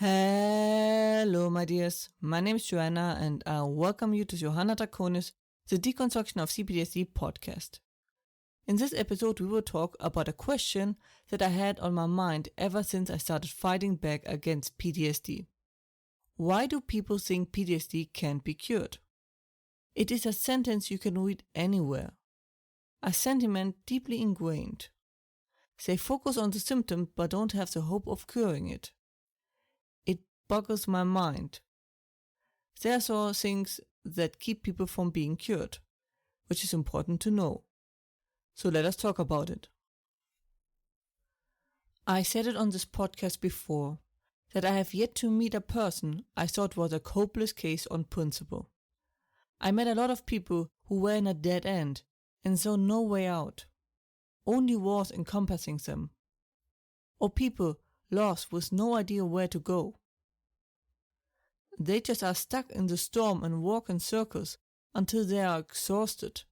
Hello, my dears. My name is Joanna, and I welcome you to Johanna Draconis, the Deconstruction of PTSD podcast. In this episode, we will talk about a question that I had on my mind ever since I started fighting back against PTSD. Why do people think PTSD can't be cured? It is a sentence you can read anywhere. A sentiment deeply ingrained. They focus on the symptom but don't have the hope of curing it. It boggles my mind. There are so things that keep people from being cured, which is important to know. So let us talk about it. I said it on this podcast before, that I have yet to meet a person I thought was a hopeless case on principle. I met a lot of people who were in a dead end and saw no way out. Only walls encompassing them. Or people lost with no idea where to go. They just are stuck in the storm and walk in circles until they are exhausted.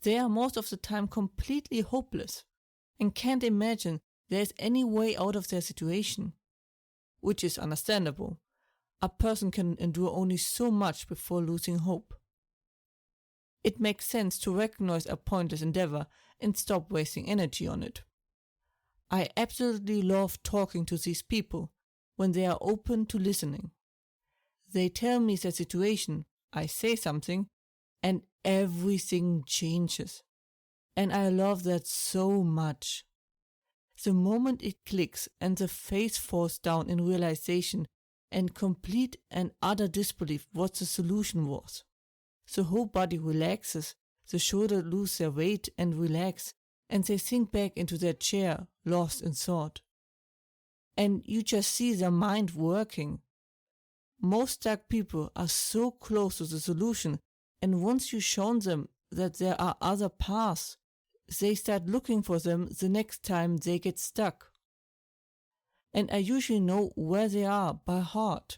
They are most of the time completely hopeless and can't imagine there is any way out of their situation. Which is understandable. A person can endure only so much before losing hope. It makes sense to recognize a pointless endeavor and stop wasting energy on it. I absolutely love talking to these people when they are open to listening. They tell me their situation, I say something, and everything changes. And I love that so much. The moment it clicks and the face falls down in realization and complete and utter disbelief what the solution was. The whole body relaxes, the shoulders lose their weight and relax, and they sink back into their chair, lost in thought. And you just see their mind working. Most stuck people are so close to the solution, and once you've shown them that there are other paths, they start looking for them the next time they get stuck. And I usually know where they are by heart.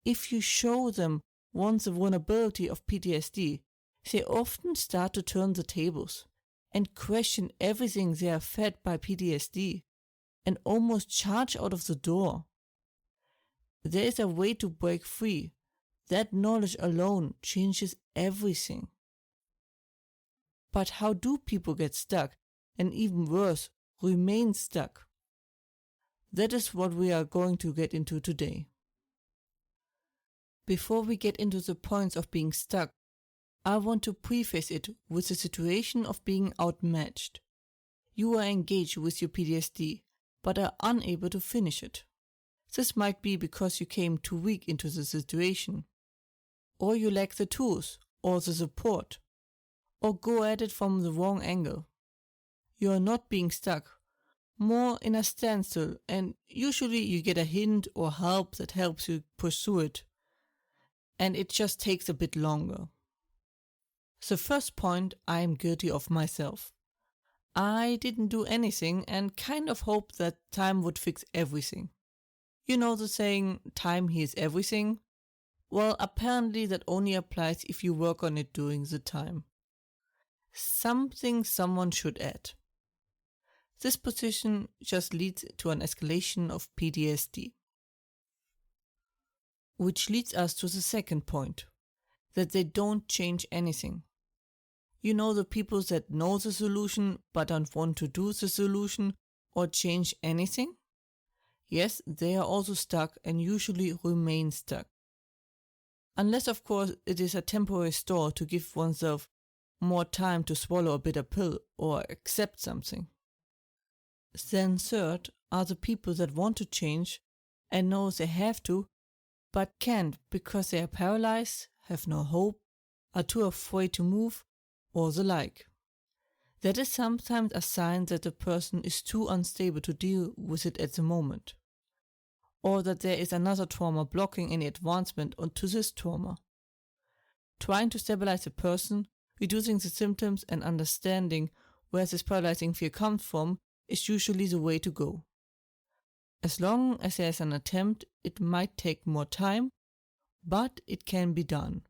If you show them once the vulnerability of PTSD, they often start to turn the tables and question everything they are fed by PTSD and almost charge out of the door. There is a way to break free. That knowledge alone changes everything. But how do people get stuck, and even worse, remain stuck? That is what we are going to get into today. Before we get into the points of being stuck, I want to preface it with the situation of being outmatched. You are engaged with your PTSD, but are unable to finish it. This might be because you came too weak into the situation, or you lack the tools or the support, or go at it from the wrong angle. You are not being stuck, more in a standstill, and usually you get a hint or help that helps you push through it, and it just takes a bit longer. The first point, I am guilty of myself. I didn't do anything and kind of hoped that time would fix everything. You know the saying, time heals everything? Well, apparently that only applies if you work on it during the time. Something someone should add. This position just leads to an escalation of PTSD. Which leads us to the second point, that they don't change anything. You know the people that know the solution but don't want to do the solution or change anything? Yes, they are also stuck and usually remain stuck. Unless, of course, it is a temporary store to give oneself more time to swallow a bitter pill or accept something. Then third are the people that want to change and know they have to, but can't because they are paralyzed, have no hope, are too afraid to move, or the like. That is sometimes a sign that the person is too unstable to deal with it at the moment, or that there is another trauma blocking any advancement onto this trauma. Trying to stabilize the person, reducing the symptoms and understanding where this paralyzing fear comes from is usually the way to go. As long as there is an attempt, it might take more time, but it can be done.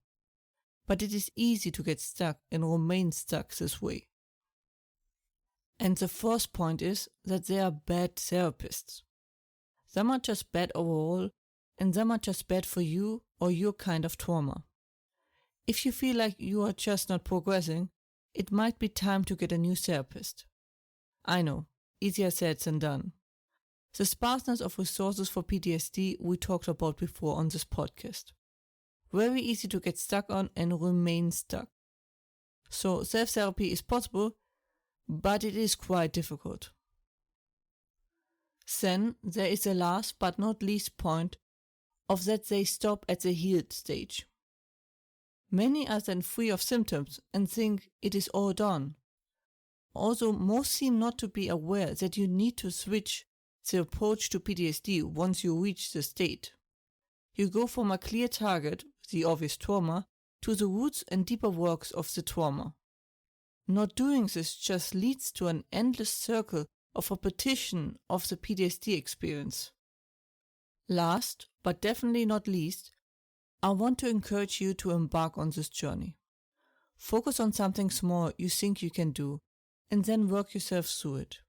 But it is easy to get stuck and remain stuck this way. And the first point is that they are bad therapists. Some are just bad overall, and some are just bad for you or your kind of trauma. If you feel like you are just not progressing, it might be time to get a new therapist. I know, easier said than done. The sparseness of resources for PTSD we talked about before on this podcast. Very easy to get stuck on and remain stuck. So self-therapy is possible, but it is quite difficult. Then there is the last but not least point of that they stop at the healed stage. Many are then free of symptoms and think it is all done. Also, most seem not to be aware that you need to switch the approach to PTSD once you reach the state. You go from a clear target, the obvious trauma, to the roots and deeper works of the trauma. Not doing this just leads to an endless circle of repetition of the PTSD experience. Last, but definitely not least, I want to encourage you to embark on this journey. Focus on something small you think you can do, and then work yourself through it.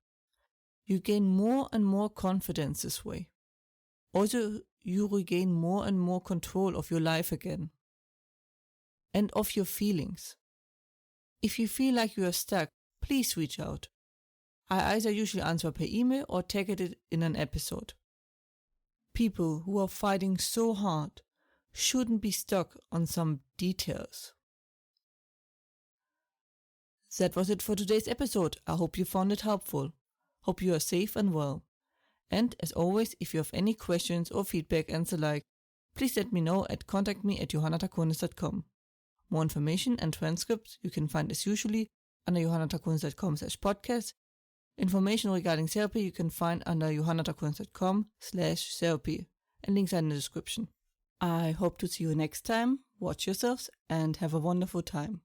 You gain more and more confidence this way. Also, you regain more and more control of your life again. And of your feelings. If you feel like you are stuck, please reach out. I either usually answer per email or tag it in an episode. People who are fighting so hard shouldn't be stuck on some details. That was it for today's episode. I hope you found it helpful. Hope you are safe and well. And as always, if you have any questions or feedback and the like, please let me know at contactme@johannatakonis.com. More information and transcripts you can find as usually under johannatakonis.com/podcast. Information regarding therapy you can find under johannatakonis.com/therapy, and links are in the description. I hope to see you next time. Watch yourselves and have a wonderful time.